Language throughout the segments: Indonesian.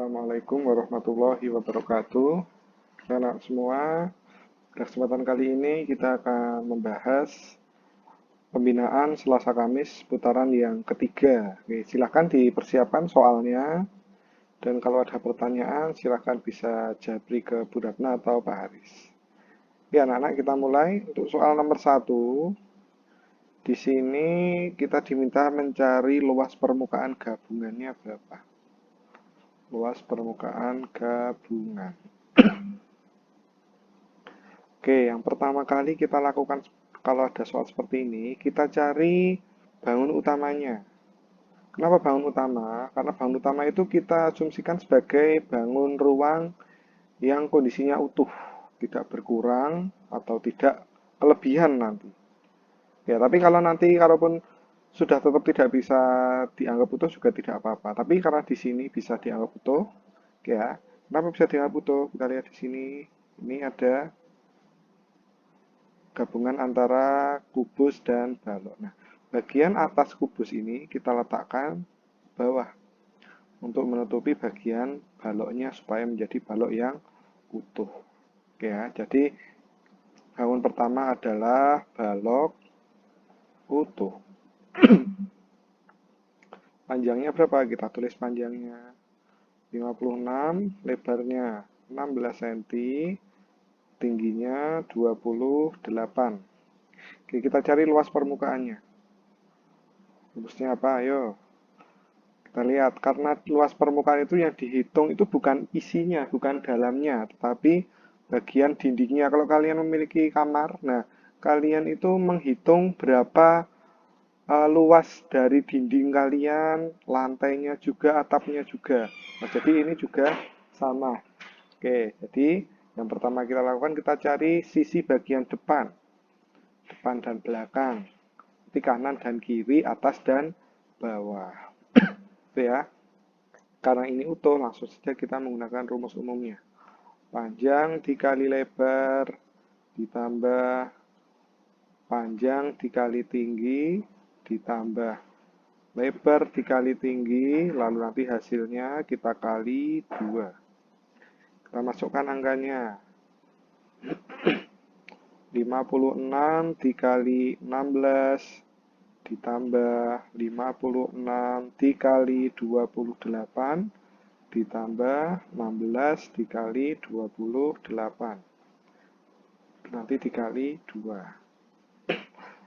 Assalamualaikum warahmatullahi wabarakatuh. Anak semua, pada kesempatan kali ini kita akan membahas pembinaan Selasa Kamis putaran yang ketiga. Oke, silahkan dipersiapkan soalnya, dan kalau ada pertanyaan silahkan bisa japri ke Bu Ratna atau Pak Haris. Ya, anak-anak, kita mulai untuk soal nomor 1. Di sini kita diminta mencari luas permukaan gabungannya berapa. Luas permukaan gabungan. Oke, yang pertama kali kita lakukan kalau ada soal seperti ini, kita cari bangun utamanya. Kenapa bangun utama? Karena bangun utama itu kita asumsikan sebagai bangun ruang yang kondisinya utuh, tidak berkurang atau tidak kelebihan nanti. Ya, tapi kalau nanti kalaupun sudah tetap tidak bisa dianggap utuh juga tidak apa-apa. Tapi karena di sini bisa dianggap utuh, ya. Kenapa bisa dianggap utuh? Kita lihat di sini. Ini ada gabungan antara kubus dan balok. Nah, bagian atas kubus ini kita letakkan bawah untuk menutupi bagian baloknya supaya menjadi balok yang utuh. Oke ya, jadi bangun pertama adalah balok utuh. Panjangnya berapa? Kita tulis panjangnya 56, lebarnya 16 cm, tingginya 28. Oke, kita cari luas permukaannya. Rumusnya apa? Ayo. Kita lihat, karena luas permukaan itu yang dihitung itu bukan isinya, bukan dalamnya, tetapi bagian dindingnya. Kalau kalian memiliki kamar, nah, kalian itu menghitung berapa luas dari dinding kalian, lantainya juga, atapnya juga. Nah, jadi ini juga sama. Oke, jadi yang pertama kita lakukan, kita cari sisi bagian depan dan belakang. Di kanan dan kiri, atas dan bawah. Itu ya. Karena ini utuh, langsung saja kita menggunakan rumus umumnya. Panjang dikali lebar ditambah panjang dikali tinggi ditambah lebar dikali tinggi, lalu nanti hasilnya kita kali 2. Kita masukkan angkanya. 56 dikali 16 ditambah 56 dikali 28 ditambah 16 dikali 28. Nanti dikali 2.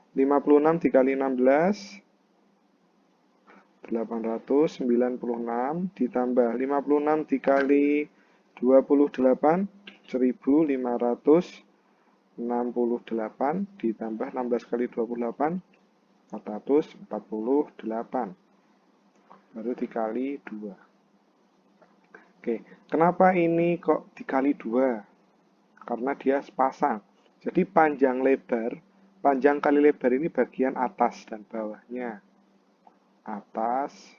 56 dikali 16, 896 ditambah 56 dikali 28, 1568 ditambah 16 kali 28, 448. Baru dikali 2. Oke, kenapa ini kok dikali 2? Karena dia sepasang. Jadi panjang kali lebar ini bagian atas dan bawahnya. Atas,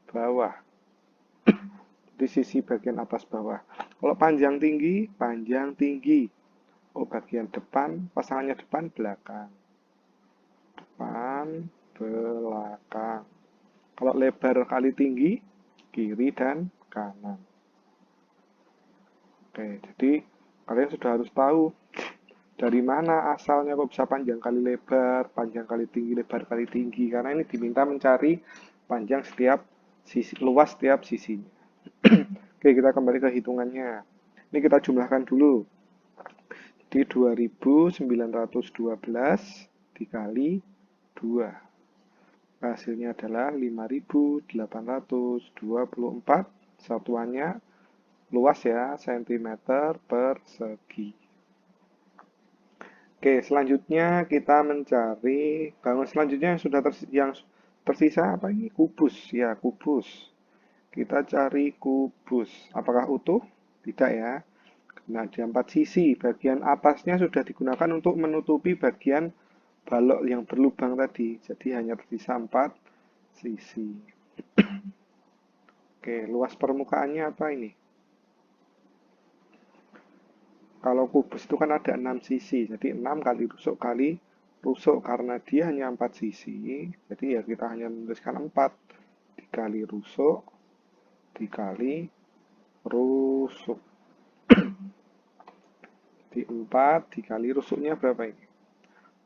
bawah. Di sisi bagian atas bawah. Kalau panjang tinggi. Oh, bagian depan, pasangannya depan, belakang. Depan, belakang. Kalau lebar kali tinggi, kiri dan kanan. Oke, jadi kalian sudah harus tahu dari mana asalnya kok bisa panjang kali lebar, panjang kali tinggi, lebar kali tinggi. Karena ini diminta mencari panjang setiap sisi, luas setiap sisinya. Oke, kita kembali ke hitungannya. Ini kita jumlahkan dulu. Jadi 2912 dikali 2. Hasilnya adalah 5824. Satuannya luas ya, cm persegi. Oke, selanjutnya kita mencari bangun selanjutnya yang tersisa apa ini? Kubus ya, kubus. Kita cari kubus. Apakah utuh? Tidak ya. Nah, ada 4 sisi. Bagian atasnya sudah digunakan untuk menutupi bagian balok yang berlubang tadi. Jadi hanya tersisa 4 sisi. Oke, luas permukaannya apa ini? Kalau kubus itu kan ada 6 sisi. Jadi 6 kali rusuk karena dia hanya 4 sisi. Jadi ya kita hanya menuliskan 4 dikali rusuk dikali rusuk. Di 4 dikali rusuknya berapa ini?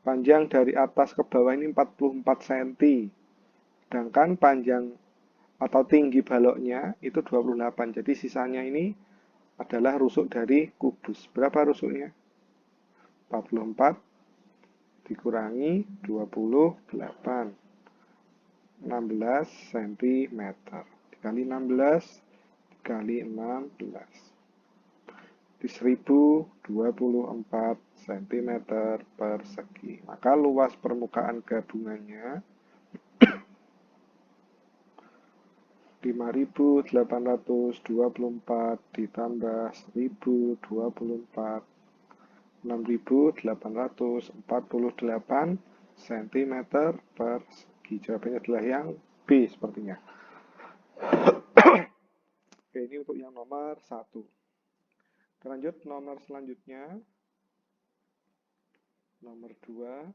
Panjang dari atas ke bawah ini 44 cm. Sedangkan panjang atau tinggi baloknya itu 28. Jadi sisanya ini adalah rusuk dari kubus. Berapa rusuknya? 44 dikurangi 28. 16 cm. Dikali 16 dikali 16. Di 1024 cm persegi. Maka luas permukaan gabungannya 5.824 ditambah 1.024, 6.848 cm persegi. Jawabannya adalah yang B sepertinya. Oke, ini untuk yang nomor 1. Kita lanjut nomor selanjutnya. Nomor 2.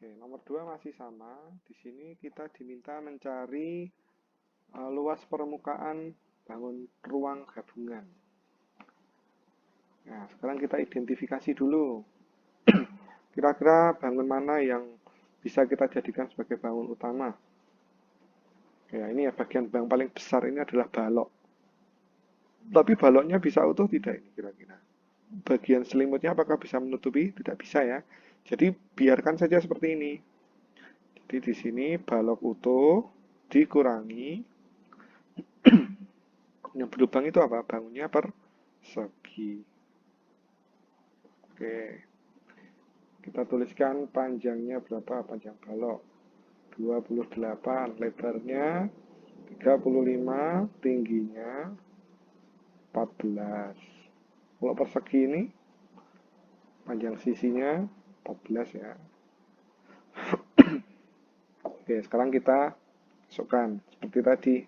Oke, nomor 2 masih sama. Di sini kita diminta mencari luas permukaan bangun ruang gabungan. Nah, sekarang kita identifikasi dulu. Kira-kira bangun mana yang bisa kita jadikan sebagai bangun utama? Ya, ini ya bagian yang paling besar ini adalah balok. Tapi baloknya bisa utuh tidak ini kira-kira? Bagian selimutnya apakah bisa menutupi? Tidak bisa ya. Jadi biarkan saja seperti ini. Jadi di sini balok utuh dikurangi yang berlubang itu apa? Bangunnya persegi. Oke. Kita tuliskan panjangnya berapa? Panjang balok 28, lebarnya 35, tingginya 14. Kalau persegi ini panjang sisinya 14 ya. Oke, sekarang kita masukkan seperti tadi.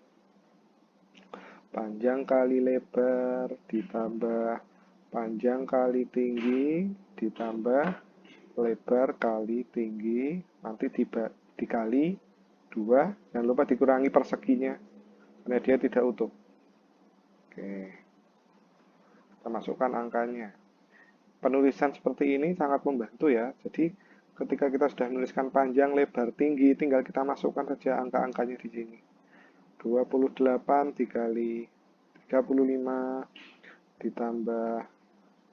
Panjang kali lebar ditambah panjang kali tinggi ditambah lebar kali tinggi, nanti dikali 2, jangan lupa dikurangi perseginya karena dia tidak utuh. Oke, kita masukkan angkanya. Penulisan seperti ini sangat membantu ya. Jadi ketika kita sudah menuliskan panjang, lebar, tinggi, tinggal kita masukkan saja angka-angkanya di sini. 28 dikali 35 ditambah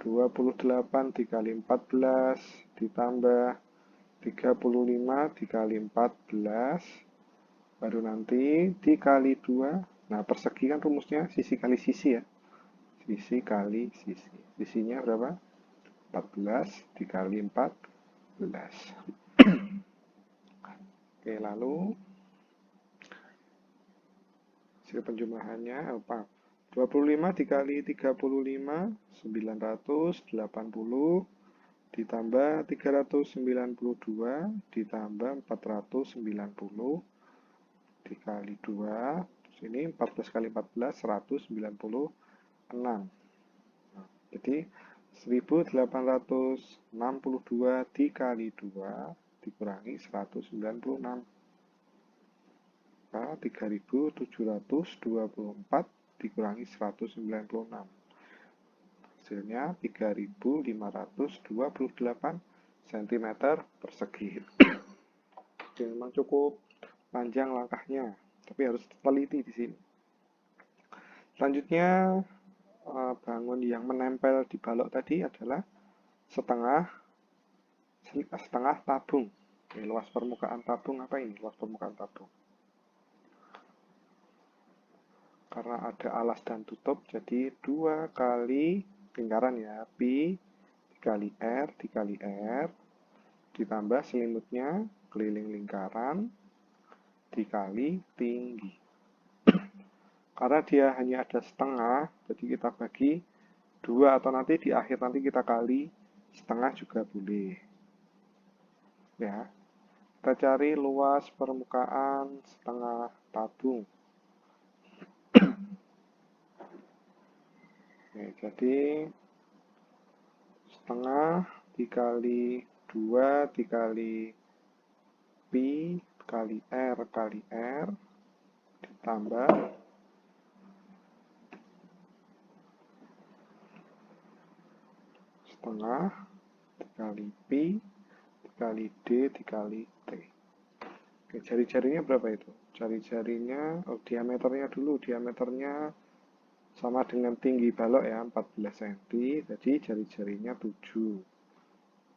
28 dikali 14 ditambah 35 dikali 14 baru nanti dikali 2. Nah, persegi kan rumusnya sisi kali sisi ya. Sisi kali sisi. Sisinya berapa? 14 dikali 14. Oke, lalu hasil penjumlahannya apa? 25 dikali 35, 980 ditambah 392 ditambah 490 dikali 2. Sini 14 kali 14, 196. Jadi 1862 dikali 2 dikurangi 196. 3724 dikurangi 196. Hasilnya 3528 cm persegi. Oke, memang cukup panjang langkahnya, tapi harus teliti di sini. Selanjutnya, bangun yang menempel di balok tadi adalah setengah tabung. Oke, luas permukaan tabung apa ini? Luas permukaan tabung. Karena ada alas dan tutup, jadi 2 kali lingkaran ya, pi dikali R ditambah selimutnya keliling lingkaran dikali tinggi. Karena dia hanya ada setengah, jadi kita bagi 2 atau nanti di akhir nanti kita kali setengah juga boleh. Ya. Kita cari luas permukaan setengah tabung. Oke, jadi setengah dikali 2 dikali pi kali R ditambah setengah dikali Pi dikali D dikali T. Oke, jari-jarinya berapa itu? Jari-jarinya, diameternya dulu. Diameternya sama dengan tinggi balok ya, 14 cm. Jadi jari-jarinya 7.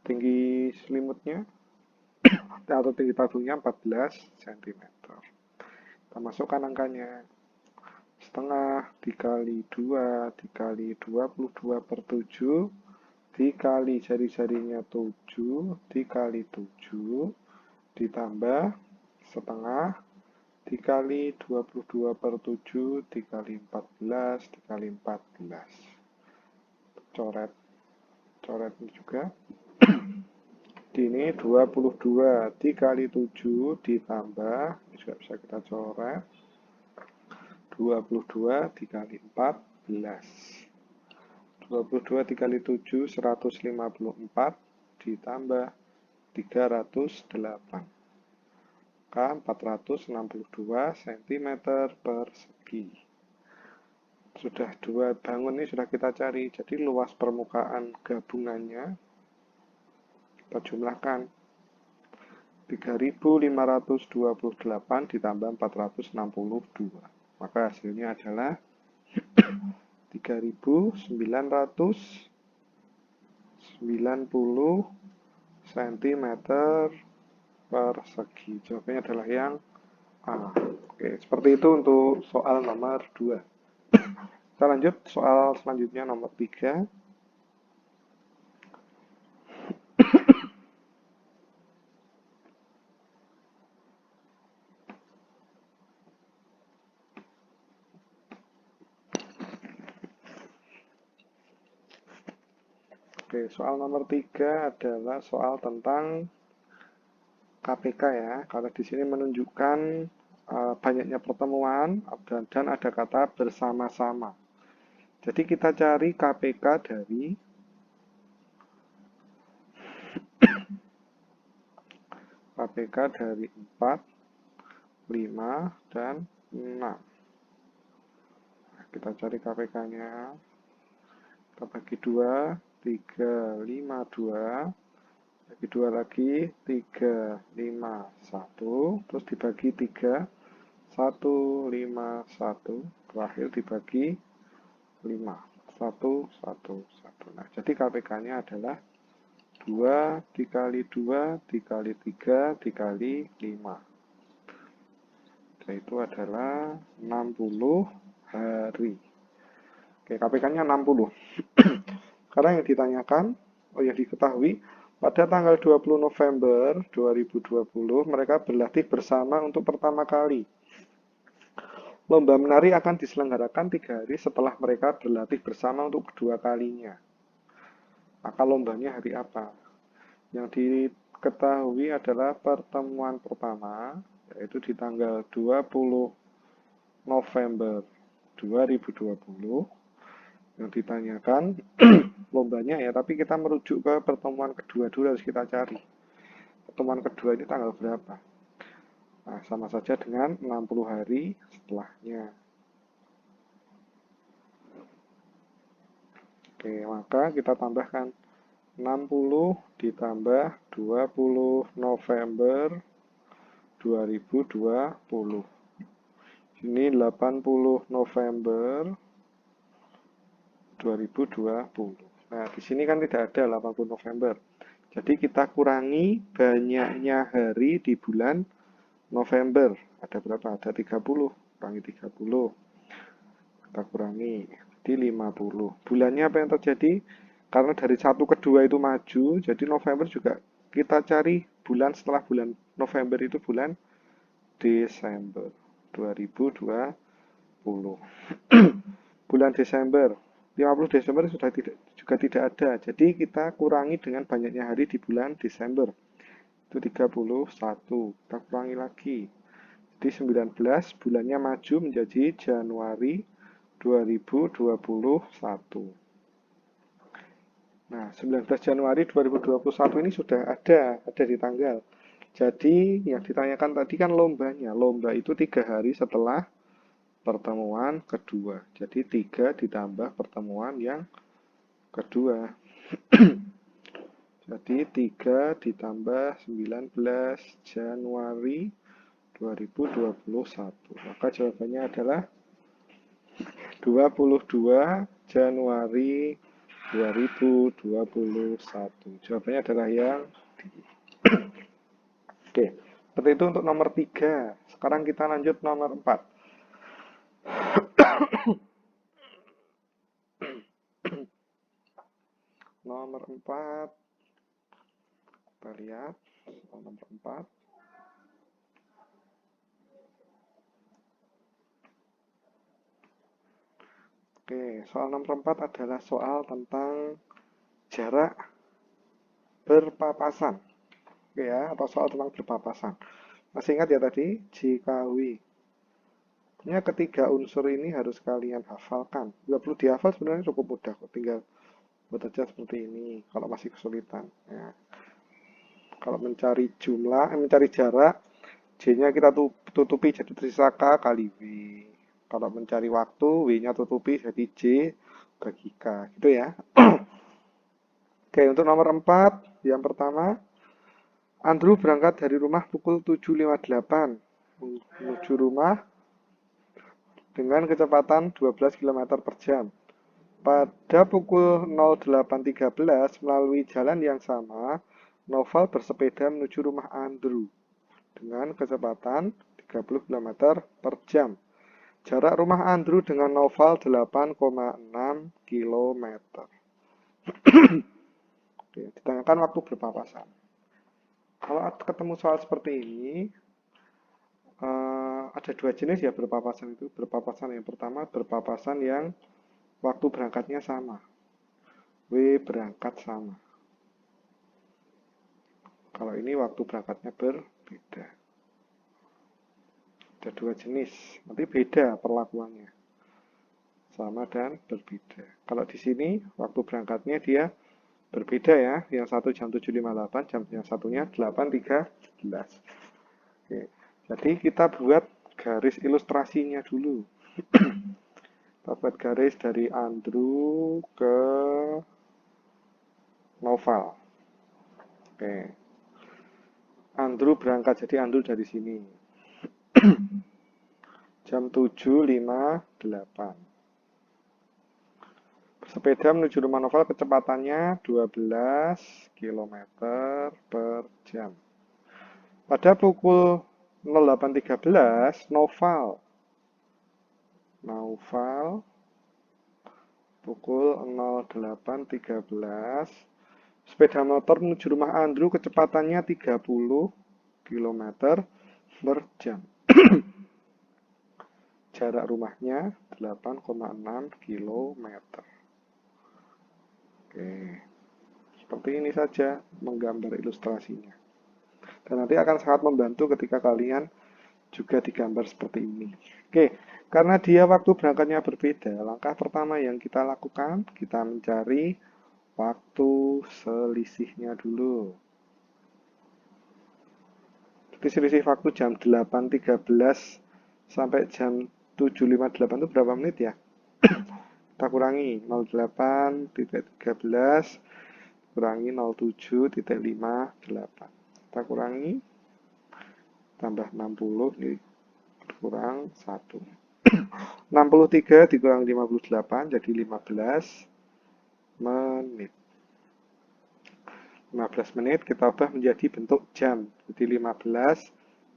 Tinggi selimutnya atau tinggi tabungnya 14 cm. Kita masukkan angkanya. Setengah dikali 2 dikali 22/7 dikali jari-jarinya 7 dikali 7 ditambah setengah dikali 22/7 dikali 14 dikali 14. Coret ini juga. Ini 22 dikali 7 ditambah, ini juga bisa kita coret, 22 dikali 14. 22 dikali 7, 154 ditambah 308. K 462 cm persegi. Sudah dua bangun ini sudah kita cari. Jadi luas permukaan gabungannya kita jumlahkan 3528 ditambah 462. Maka hasilnya adalah 3990 cm persegi. Jawabannya adalah yang A. Oke, seperti itu untuk soal nomor 2. Kita lanjut soal selanjutnya nomor 3. Oke, soal nomor 3 adalah soal tentang KPK ya. Kalau di sini menunjukkan banyaknya pertemuan dan ada kata bersama-sama. Jadi kita cari KPK dari dari 4, 5, dan 6. Kita cari KPK-nya. Kita bagi 2, 3, 5, 2. Bagi 2 lagi, 3, 5, 1. Terus dibagi 3, 1, 5, 1. Terakhir dibagi 5, 1, 1, 1. Nah, jadi KPK-nya adalah 2 dikali 2 dikali 3 dikali 5. Yaitu adalah 60 hari. Oke, KPK-nya 60. Karena yang ditanyakan, yang diketahui, pada tanggal 20 November 2020, mereka berlatih bersama untuk pertama kali. Lomba menari akan diselenggarakan 3 hari setelah mereka berlatih bersama untuk kedua kalinya. Maka lombanya hari apa? Yang diketahui adalah pertemuan pertama, yaitu di tanggal 20 November 2020. Yang ditanyakan lombanya ya, tapi kita merujuk ke pertemuan kedua dulu, harus kita cari. Pertemuan kedua ini tanggal berapa? Nah, sama saja dengan 60 hari setelahnya. Oke, maka kita tambahkan 60 ditambah 20 November 2020. Ini 80 November 2020. Nah, di sini kan tidak ada 80 November. Jadi kita kurangi banyaknya hari di bulan November. Ada berapa? Ada 30. Kurangi 30. Kita kurangi. Jadi 50. Bulannya apa yang terjadi? Karena dari 1 ke 2 itu maju, jadi November juga kita cari bulan setelah bulan November itu bulan Desember 2020. Bulan Desember, 50 Desember juga tidak ada. Jadi kita kurangi dengan banyaknya hari di bulan Desember. Itu 31. Kita kurangi lagi. Jadi 19 bulannya maju menjadi Januari 2021. Nah, 19 Januari 2021 ini sudah ada di tanggal. Jadi yang ditanyakan tadi kan lombanya. Lomba itu 3 hari setelah pertemuan kedua. Jadi 3 ditambah pertemuan yang kedua. Jadi 3 ditambah 19 Januari 2021. Maka jawabannya adalah 22 Januari 2021. Jawabannya adalah yang D. Oke, seperti itu untuk nomor 3. Sekarang kita lanjut nomor 4. Nomor 4. Kita lihat nomor 4. Oke, soal nomor 4 adalah soal tentang jarak berpapasan. Oke ya, atau soal tentang berpapasan. Masih ingat ya tadi? Jika W. Punya ketiga unsur ini harus kalian hafalkan. Nggak perlu dihafal, sebenarnya cukup mudah kok. Tinggal buat aja seperti ini kalau masih kesulitan. Ya. Kalau mencari jumlah, mencari jarak, J-nya kita tutupi jadi tersisa K kali W. Kalau mencari waktu, W-nya tutupi jadi J bagi K. Gitu ya. Oke, untuk nomor 4, yang pertama, Andrew berangkat dari rumah pukul 7.58 menuju rumah dengan kecepatan 12 km per jam. Pada pukul 08.13 melalui jalan yang sama, Noval bersepeda menuju rumah Andrew dengan kecepatan 30 km per jam. Jarak rumah Andrew dengan Noval 8,6 km. Ditanyakan waktu berpapasan. Kalau ketemu soal seperti ini, ada 2 jenis ya berpapasan itu. Berpapasan yang pertama, berpapasan yang waktu berangkatnya sama. W berangkat sama. Kalau ini waktu berangkatnya berbeda. Ada 2 jenis, nanti beda perlakuannya. Sama dan berbeda. Kalau di sini waktu berangkatnya dia berbeda ya. Yang satu jam 7.58, yang satunya 8.13. Oke. Jadi kita buat garis ilustrasinya dulu. Kita buat garis dari Andrew ke Noval. Oke. Andrew berangkat, jadi Andrew dari sini. Jam 7.58. Sepeda menuju rumah Noval kecepatannya 12 km per jam. Pada pukul 08.13, Noval pukul 08.13, sepeda motor menuju rumah Andrew kecepatannya 30 km per jam. Jarak rumahnya 8,6 km. Oke, seperti ini saja menggambar ilustrasinya. Dan nanti akan sangat membantu ketika kalian juga digambar seperti ini. Oke, karena dia waktu berangkatnya berbeda, langkah pertama yang kita lakukan, kita mencari waktu selisihnya dulu. Jadi selisih waktu jam 8.13 sampai jam 7.58 itu berapa menit ya? Kita kurangi 08.13 kurangi 07.58. Kita kurangi tambah 60 ini kurang 1. 63 dikurangi 58 jadi 15 menit. 15 menit kita ubah menjadi bentuk jam. Jadi 15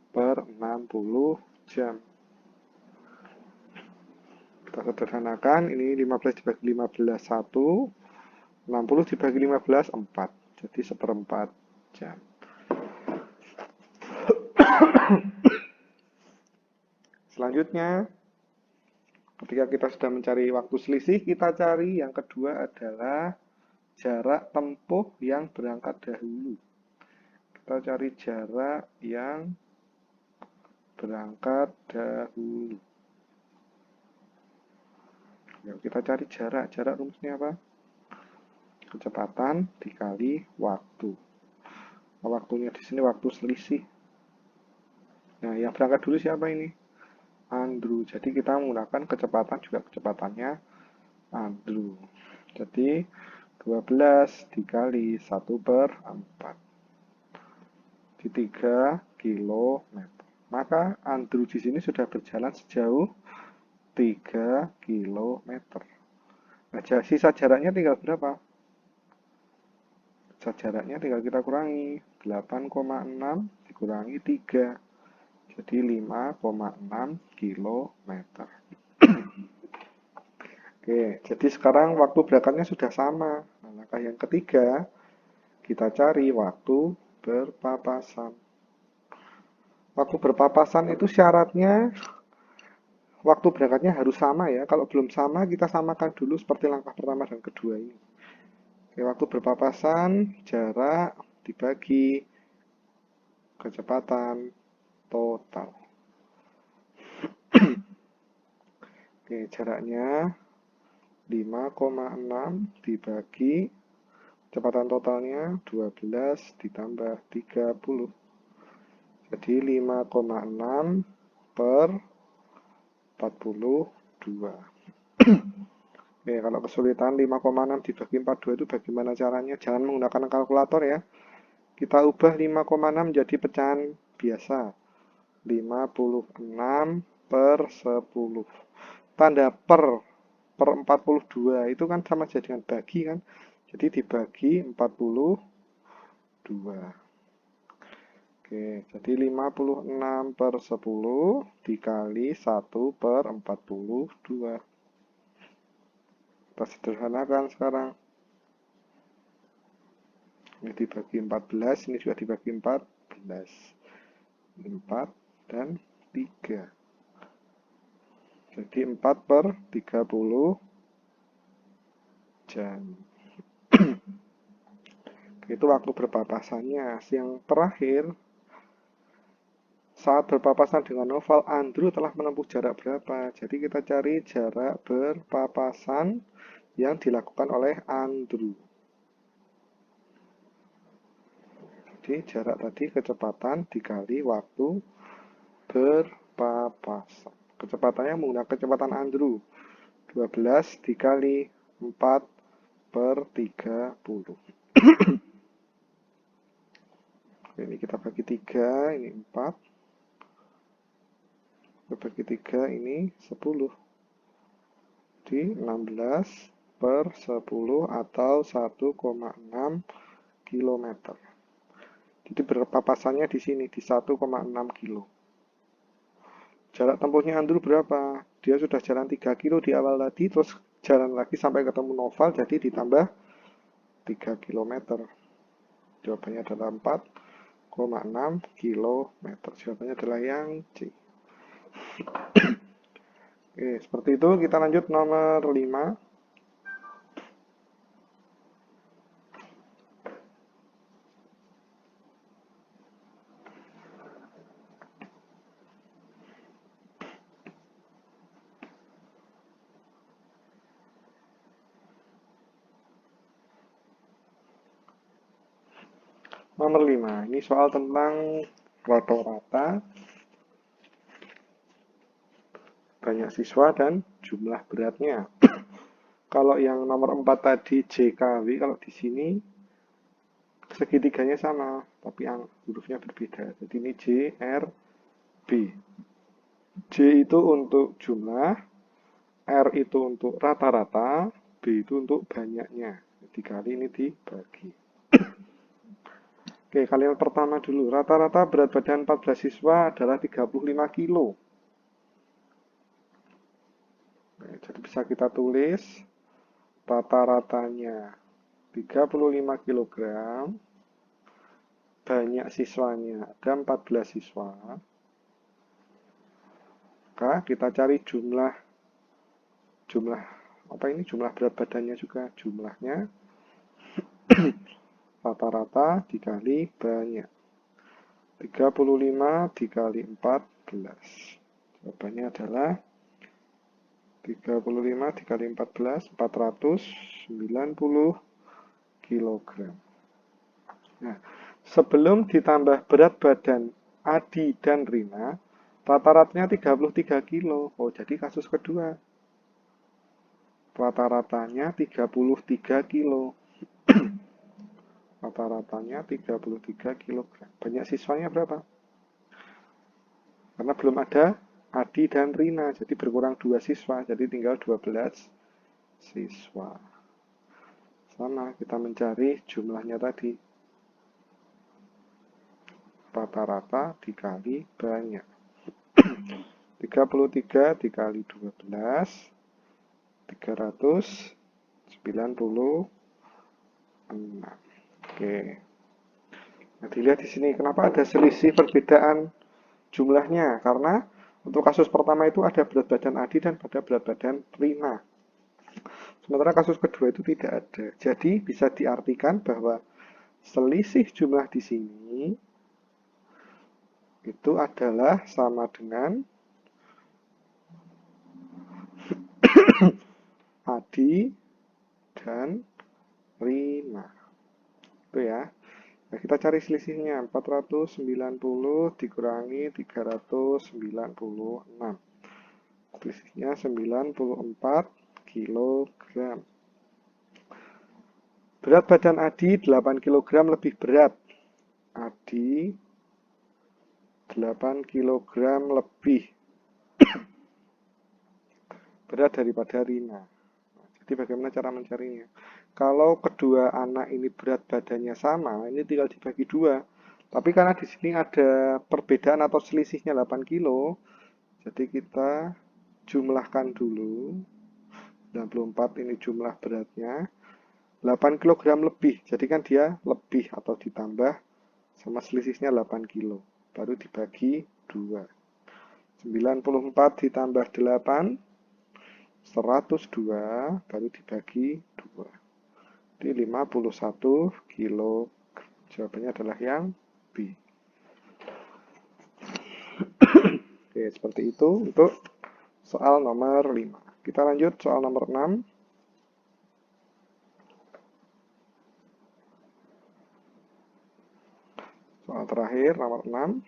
per 60 jam. Kita sederhanakan, ini 15 dibagi 15, 1. 60 dibagi 15, 4. Jadi seperempat jam. Selanjutnya, ketika kita sudah mencari waktu selisih, kita cari yang kedua adalah jarak tempuh yang berangkat dahulu. Kita cari jarak yang berangkat dahulu. Yuk, kita cari jarak. Jarak rumusnya apa? Kecepatan dikali waktu. Waktunya di sini waktu selisih. Nah, yang berangkat dulu siapa ini? Andrew. Jadi kita menggunakan kecepatan juga kecepatannya Andrew. Jadi 12 dikali 1/4 di 3 kilometer. Maka Andrew di sini sudah berjalan sejauh 3 kilometer. Nah, sisa jaraknya tinggal berapa? Sisa jaraknya tinggal kita kurangi. 8,6 dikurangi 3. Jadi 5,6 kilometer. Oke, jadi sekarang waktu berangkatnya sudah sama. Nah, langkah yang ketiga, kita cari waktu berpapasan. Waktu berpapasan itu syaratnya waktu berangkatnya harus sama ya. Kalau belum sama, kita samakan dulu seperti langkah pertama dan kedua ini. Oke, waktu berpapasan, jarak dibagi kecepatan total. Oke, jaraknya 5,6 dibagi kecepatan totalnya 12 ditambah 30. Jadi 5,6 per 42. Oke, kalau kesulitan 5,6 dibagi 42 itu bagaimana caranya? Jangan menggunakan kalkulator ya. Kita ubah 5,6 jadi pecahan biasa. 56 per 10. Tanda per 42 itu kan sama saja dengan bagi kan. Jadi dibagi 42. Oke, jadi 56 per 10 dikali 1 per 42. Kita sederhanakan sekarang. Ini dibagi 14, ini juga dibagi 14. 4 dan 3. Jadi 4 per 30 jam. Itu waktu berpapasannya. Yang terakhir, saat berpapasan dengan oval, Andrew telah menempuh jarak berapa? Jadi kita cari jarak berpapasan yang dilakukan oleh Andrew. Jadi jarak tadi kecepatan dikali waktu berpapasan. Kecepatannya menggunakan kecepatan Andrew. 12 dikali 4 per 30. Ini kita bagi 3, ini 4. Kita bagi 3, ini 10. Di 16 per 10 atau 1,6 km. Jadi berpapasannya di sini, di 1,6 kilo. Jarak tempuhnya Andrew berapa? Dia sudah jalan 3 kilo di awal tadi, terus jalan lagi sampai ketemu Noval, jadi ditambah 3 km. Jawabannya adalah 4,6 km. Jawabannya adalah yang C. Oke, seperti itu. Kita lanjut nomor 5. Nomor 5. Ini soal tentang rata-rata banyak siswa dan jumlah beratnya. Kalau yang nomor 4 tadi JKW, kalau di sini segitiganya sama, tapi yang hurufnya berbeda. Jadi ini J, R, B. J itu untuk jumlah, R itu untuk rata-rata, B itu untuk banyaknya. Dikali ini dibagi. Oke, kalian pertama dulu. Rata-rata berat badan 14 siswa adalah 35 kilo. Oke, jadi bisa kita tulis rata-ratanya 35 kg. Banyak siswanya ada 14 siswa. Maka kita cari jumlah apa ini? Jumlah berat badannya juga. Jumlahnya rata-rata dikali banyak. 35 dikali 14. Jawabannya adalah 35 dikali 14, 490 kg. Nah, sebelum ditambah berat badan Adi dan Rina rata-ratanya 33 kilo. Oh, jadi kasus kedua. Rata-ratanya 33 kilo. Rata-ratanya 33 kilogram. Banyak siswanya berapa? Karena belum ada Adi dan Rina, jadi berkurang 2 siswa, jadi tinggal 12 siswa. Sama, kita mencari jumlahnya tadi. Rata-rata dikali banyak. 33 dikali 12, 396. Oke. Nah, dilihat di sini kenapa ada selisih perbedaan jumlahnya? Karena untuk kasus pertama itu ada berat badan Adi dan pada berat badan Rina. Sementara kasus kedua itu tidak ada. Jadi bisa diartikan bahwa selisih jumlah di sini itu adalah sama dengan Adi dan Rina. Itu ya. Nah, kita cari selisihnya. 490 dikurangi 396. Selisihnya 94 kilogram. Berat badan Adi 8 kilogram lebih berat. Adi 8 kilogram lebih berat daripada Rina. Jadi bagaimana cara mencarinya? Kalau kedua anak ini berat badannya sama, ini tinggal dibagi dua. Tapi karena di sini ada perbedaan atau selisihnya 8 kilo, jadi kita jumlahkan dulu. 94 ini jumlah beratnya. 8 kilogram lebih, jadi kan dia lebih atau ditambah sama selisihnya 8 kilo. Baru dibagi 2. 94 ditambah 8, 102, baru dibagi 2. Jadi 51 kilo. Jawabannya adalah yang B. Oke, seperti itu untuk soal nomor 5. Kita lanjut soal nomor 6. Soal terakhir nomor 6.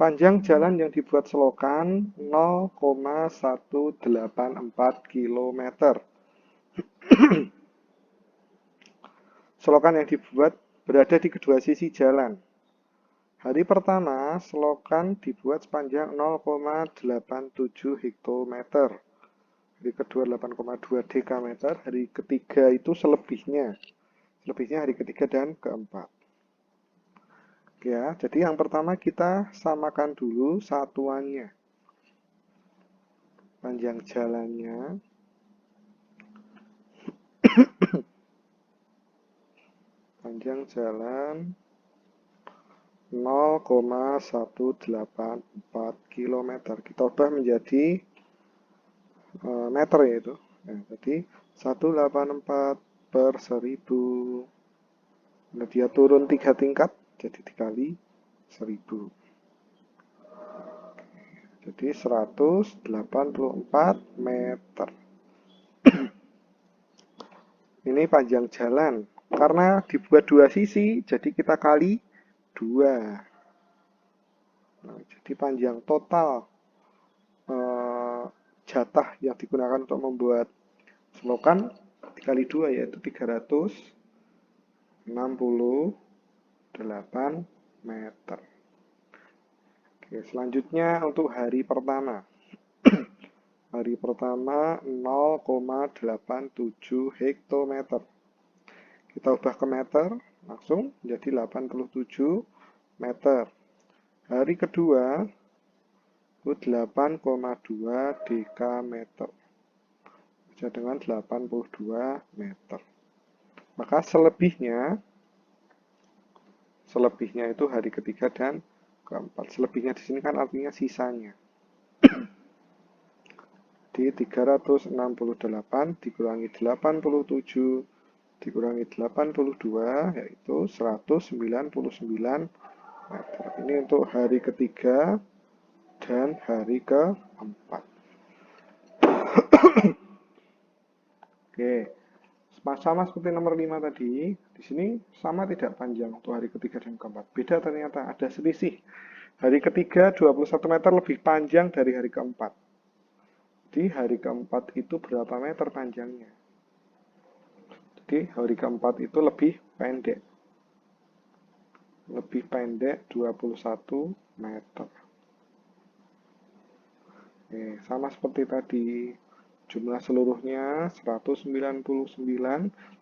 Panjang jalan yang dibuat selokan 0,184 km. Selokan yang dibuat berada di kedua sisi jalan. Hari pertama, selokan dibuat sepanjang 0,87 hektometer. Hari kedua 8,2 dekameter. Hari ketiga itu selebihnya. Selebihnya hari ketiga dan keempat. Ya, jadi yang pertama kita samakan dulu satuannya. Panjang jalannya panjang jalan 0,184 km. Kita ubah menjadi meter ya itu. Nah, jadi 184 per 1000. Nah, dia turun 3 tingkat, jadi dikali 1000. Jadi 184 meter. Ini panjang jalan. Karena dibuat dua sisi, jadi kita kali 2. Nah, jadi panjang total jatah yang digunakan untuk membuat selokan dikali 2 yaitu 368 meter. Oke, selanjutnya untuk hari pertama. Hari pertama 0,87 hektometer. Kita ubah ke meter, langsung menjadi 87 meter. Hari kedua itu 8,2 dekameter. Bisa dengan 82 meter. Maka selebihnya itu hari ketiga dan keempat. Selebihnya di sini kan artinya sisanya. Di 368 dikurangi 87 dikurangi 82 yaitu 199 meter. Ini untuk hari ketiga dan hari keempat. Oke, sama seperti nomor 5 tadi, di sini sama tidak panjang untuk hari ketiga dan keempat. Beda ternyata, ada selisih. Hari ketiga 21 meter lebih panjang dari hari keempat. Di hari keempat itu berapa meter panjangnya? Jadi hari keempat itu lebih pendek. Lebih pendek 21 meter. Oke, sama seperti tadi. Jumlah seluruhnya 199,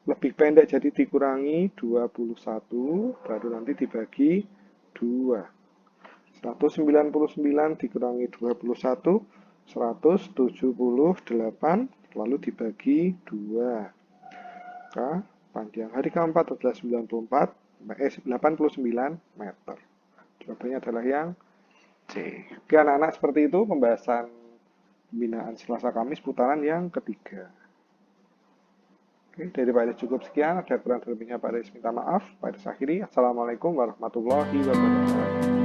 lebih pendek jadi dikurangi 21, baru nanti dibagi 2. 199 dikurangi 21, 178, lalu dibagi 2. Maka panjang hari keempat adalah 89 meter. Jawabannya adalah yang C. Oke anak-anak, seperti itu pembahasan pembinaan Selasa Kamis putaran yang ketiga. Oke, dari Pak Iris cukup sekian. Ada kurang lebihnya Pak Iris minta maaf. Pak Iris akhiri. Assalamualaikum warahmatullahi wabarakatuh.